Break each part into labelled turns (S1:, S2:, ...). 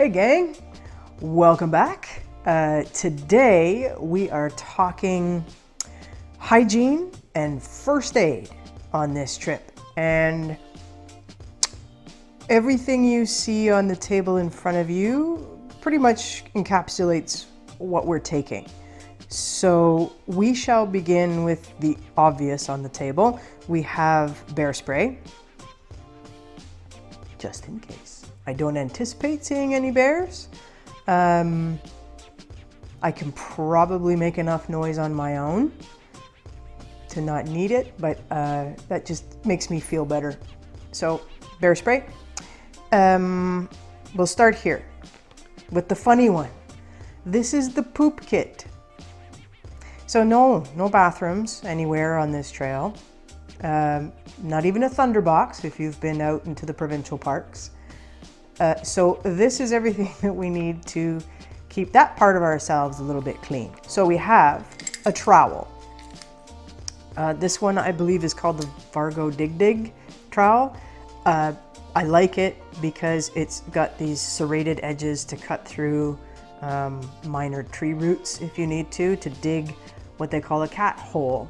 S1: Hey gang, welcome back. Today we are talking hygiene and first aid on this trip. And everything you see on the table in front of you pretty much encapsulates what we're taking. So we shall begin with the obvious on the table. We have bear spray, just in case. I don't anticipate seeing any bears. I can probably make enough noise on my own to not need it, but that just makes me feel better. So bear spray. We'll start here with the funny one. This is the poop kit. So no bathrooms anywhere on this trail. Not even a thunderbox if you've been out into the provincial parks. So this is everything that we need to keep that part of ourselves a little bit clean. So we have a trowel. This one I believe is called the Vargo Dig Dig trowel. I like it because it's got these serrated edges to cut through minor tree roots if you need to dig what they call a cat hole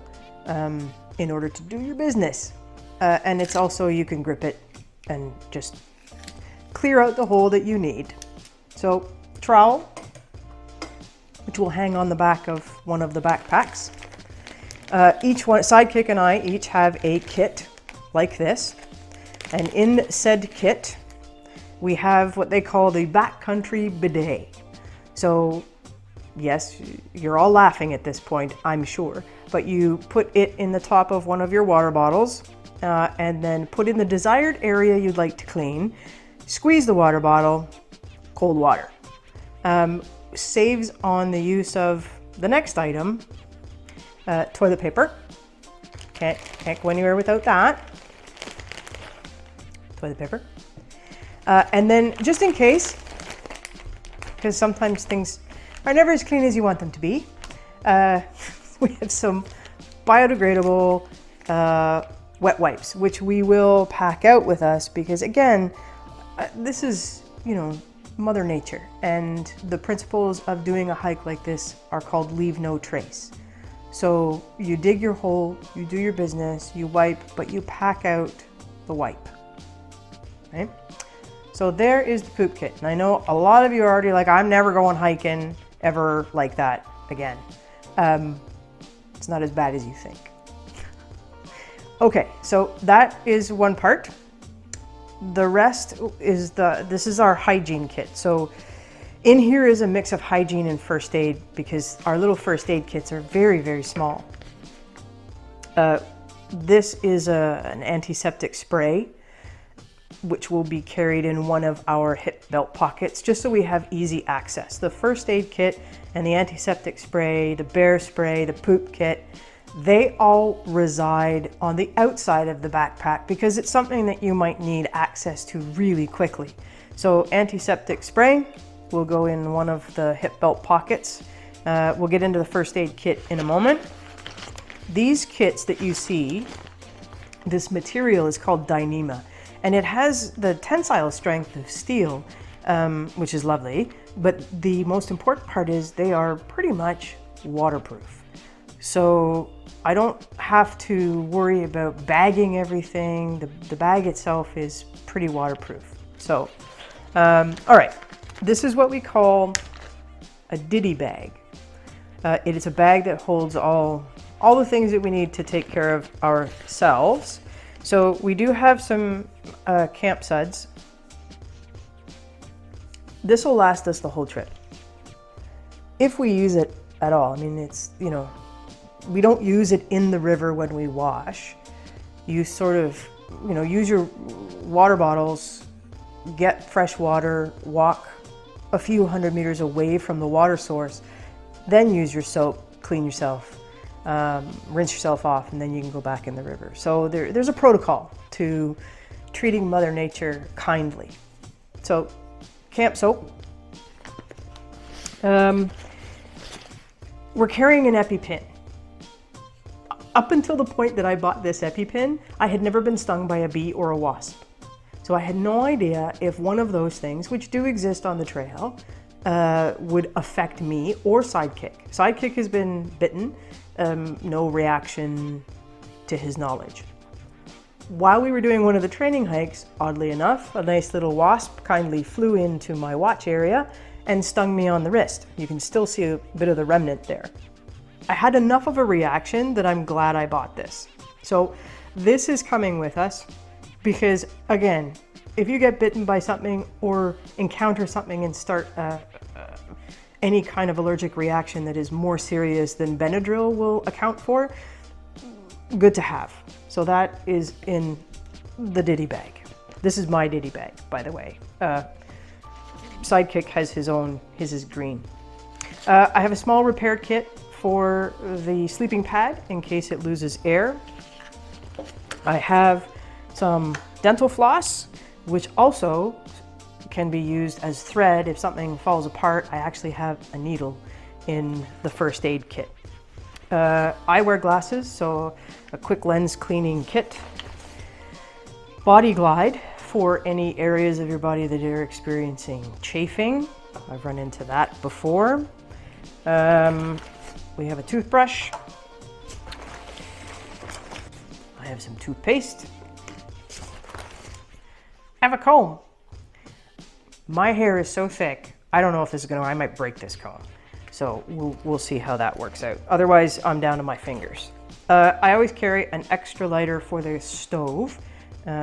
S1: in order to do your business. And it's also, you can grip it and just clear out the hole that you need. So trowel, which will hang on the back of one of the backpacks. Each one, Sidekick and I each have a kit like this. And in said kit, we have what they call the backcountry bidet. So yes, you're all laughing at this point, I'm sure, but you put it in the top of one of your water bottles and then put in the desired area you'd like to clean. Squeeze the water bottle, cold water. Saves on the use of the next item, toilet paper. Can't go anywhere without that. Toilet paper. And then just in case, because sometimes things are never as clean as you want them to be, we have some biodegradable wet wipes, which we will pack out with us because again, this is, Mother Nature, and the principles of doing a hike like this are called leave no trace. So you dig your hole, you do your business, you wipe, but you pack out the wipe, right? So there is the poop kit. And I know a lot of you are already like, I'm never going hiking ever like that again. It's not as bad as you think. Okay, so that is one part. The rest is this is our hygiene kit. So in here is a mix of hygiene and first aid because our little first aid kits are very, very small. This is an antiseptic spray, which will be carried in one of our hip belt pockets, just so we have easy access. The first aid kit and the antiseptic spray, the bear spray, the poop kit, they all reside on the outside of the backpack because it's something that you might need access to really quickly. So antiseptic spray will go in one of the hip belt pockets. We'll get into the first aid kit in a moment. These kits that you see, this material is called Dyneema, and it has the tensile strength of steel, which is lovely, but the most important part is they are pretty much waterproof. So I don't have to worry about bagging everything. The bag itself is pretty waterproof. So, all right, this is what we call a ditty bag. It is a bag that holds all the things that we need to take care of ourselves. So we do have some camp suds. This will last us the whole trip, if we use it at all. I mean, it's, we don't use it in the river when we wash. You sort of, use your water bottles, get fresh water, walk a few hundred meters away from the water source, then use your soap, clean yourself, rinse yourself off, and then you can go back in the river. So there's a protocol to treating Mother Nature kindly. So camp soap. We're carrying an EpiPen. Up until the point that I bought this EpiPen, I had never been stung by a bee or a wasp. So I had no idea if one of those things, which do exist on the trail, would affect me or Sidekick. Sidekick has been bitten, no reaction to his knowledge. While we were doing one of the training hikes, oddly enough, a nice little wasp kindly flew into my watch area and stung me on the wrist. You can still see a bit of the remnant there. I had enough of a reaction that I'm glad I bought this. So this is coming with us because, again, if you get bitten by something or encounter something and start any kind of allergic reaction that is more serious than Benadryl will account for, good to have. So that is in the ditty bag. This is my ditty bag, by the way. Sidekick has his own, his is green. I have a small repair kit for the sleeping pad in case it loses air. I have some dental floss, which also can be used as thread if something falls apart. I actually have a needle in the first aid kit. Eyewear glasses, so a quick lens cleaning kit. Body Glide for any areas of your body that are experiencing chafing. I've run into that before. We have a toothbrush. I have some toothpaste. I have a comb. My hair is so thick, I don't know if this is gonna, I might break this comb. So we'll see how that works out. Otherwise, I'm down to my fingers. I always carry an extra lighter for the stove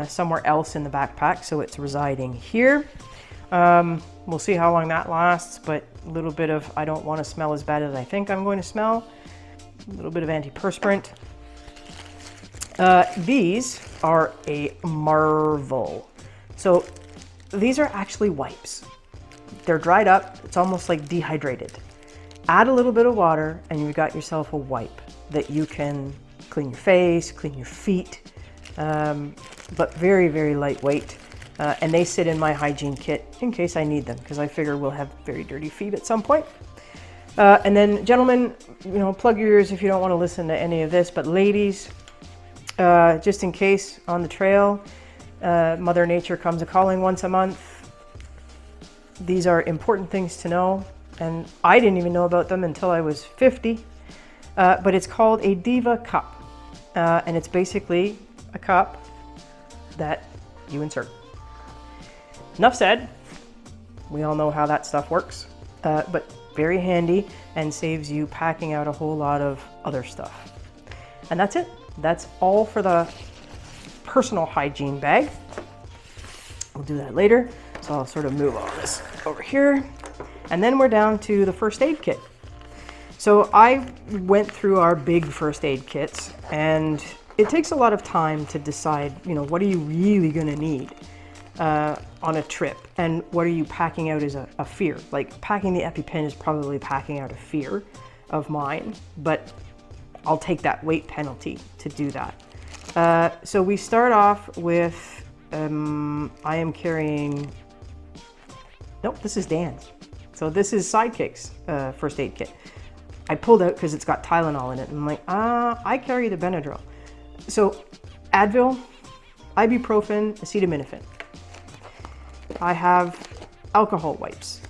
S1: somewhere else in the backpack, so it's residing here. We'll see how long that lasts, but a little bit of, I don't want to smell as bad as I think I'm going to smell. A little bit of antiperspirant. These are a marvel. So these are actually wipes. They're dried up, it's almost like dehydrated. Add a little bit of water and you've got yourself a wipe that you can clean your face, clean your feet, but very, very lightweight. And they sit in my hygiene kit in case I need them, because I figure we'll have very dirty feet at some point. And then gentlemen, you know, plug your ears if you don't want to listen to any of this, but ladies, just in case on the trail, Mother Nature comes a-calling once a month. These are important things to know. And I didn't even know about them until I was 50, but it's called a Diva cup. And it's basically a cup that you insert. Enough said. We all know how that stuff works, but very handy and saves you packing out a whole lot of other stuff. And that's it. That's all for the personal hygiene bag. We'll do that later. So I'll sort of move all this over here. And then we're down to the first aid kit. So I went through our big first aid kits, and it takes a lot of time to decide, you know, what are you really gonna need on a trip, and what are you packing out as a fear? Like packing the EpiPen is probably packing out a fear of mine, but I'll take that weight penalty to do that. So we start off with, I am carrying, nope, this is Dan's. So this is Sidekick's first aid kit. I pulled out because it's got Tylenol in it. And I'm like, I carry the Benadryl. So Advil, ibuprofen, acetaminophen. I have alcohol wipes.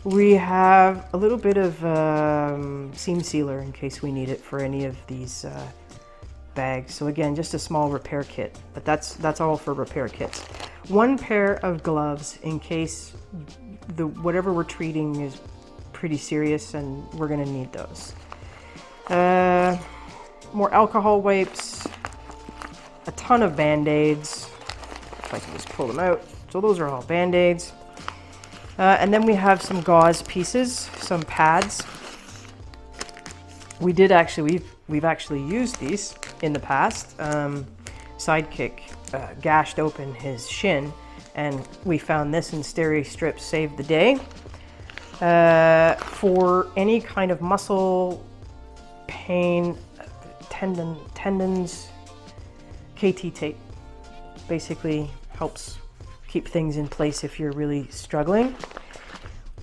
S1: We have a little bit of seam sealer in case we need it for any of these bags. So again, just a small repair kit, but that's all for repair kits. One pair of gloves in case whatever we're treating is pretty serious and we're gonna need those. More alcohol wipes, a ton of Band-Aids, if I can just pull them out. So those are all Band-Aids. And then we have some gauze pieces, some pads. We did actually, we've actually used these in the past. Sidekick gashed open his shin, and we found this in steri strips saved the day. For any kind of muscle pain, tendons, KT tape basically helps keep things in place if you're really struggling.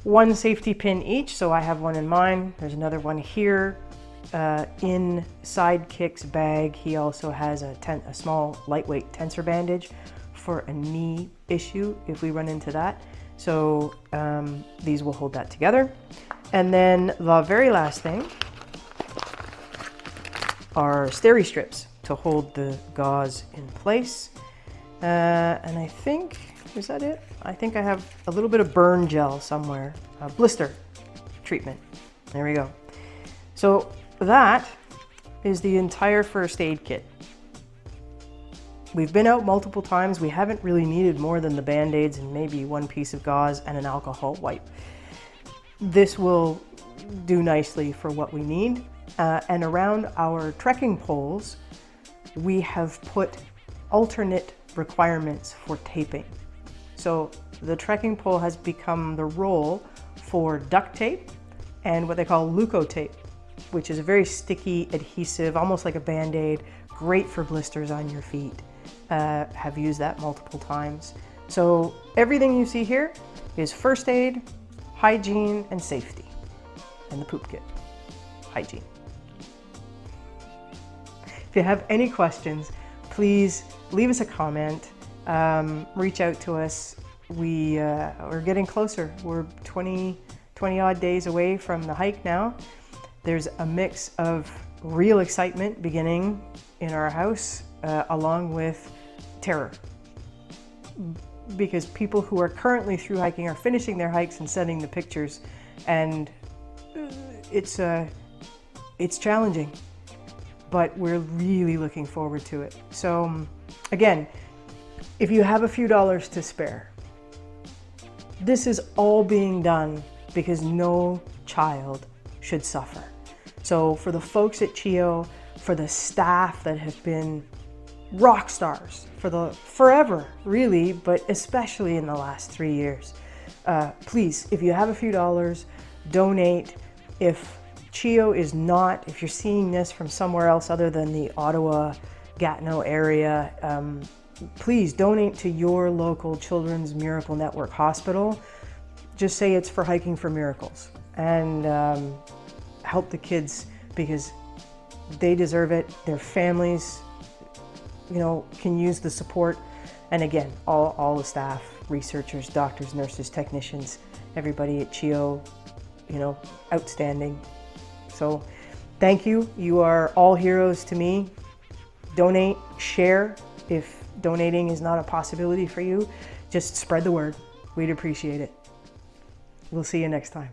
S1: One safety pin each, so I have one in mine. There's another one here. In Sidekick's bag, he also has a small lightweight tensor bandage for a knee issue if we run into that. So these will hold that together. And then the very last thing are steri strips to hold the gauze in place. And I think, is that it? I think I have a little bit of burn gel somewhere, a blister treatment. There we go. So that is the entire first aid kit. We've been out multiple times. We haven't really needed more than the Band-Aids and maybe one piece of gauze and an alcohol wipe. This will do nicely for what we need. And around our trekking poles, we have put alternate requirements for taping. So the trekking pole has become the role for duct tape and what they call leuco tape, which is a very sticky, adhesive, almost like a Band-Aid, great for blisters on your feet. Have used that multiple times. So everything you see here is first aid, hygiene, and safety, and the poop kit, hygiene. If you have any questions, please leave us a comment, reach out to us. We're getting closer. We're 20 odd days away from the hike now. There's a mix of real excitement beginning in our house, along with terror. Because people who are currently through hiking are finishing their hikes and sending the pictures, and it's challenging, but we're really looking forward to it. So again, if you have a few dollars to spare, this is all being done because no child should suffer. So for the folks at CHEO, for the staff that have been rock stars for forever, really, but especially in the last 3 years, please, if you have a few dollars, donate. If CHEO is not, if you're seeing this from somewhere else other than the Ottawa, Gatineau area, please donate to your local Children's Miracle Network hospital. Just say it's for Hiking for Miracles, and help the kids because they deserve it. Their families, can use the support. And again, all the staff, researchers, doctors, nurses, technicians, everybody at CHEO, outstanding. So thank you. You are all heroes to me. Donate, share. If donating is not a possibility for you, just spread the word. We'd appreciate it. We'll see you next time.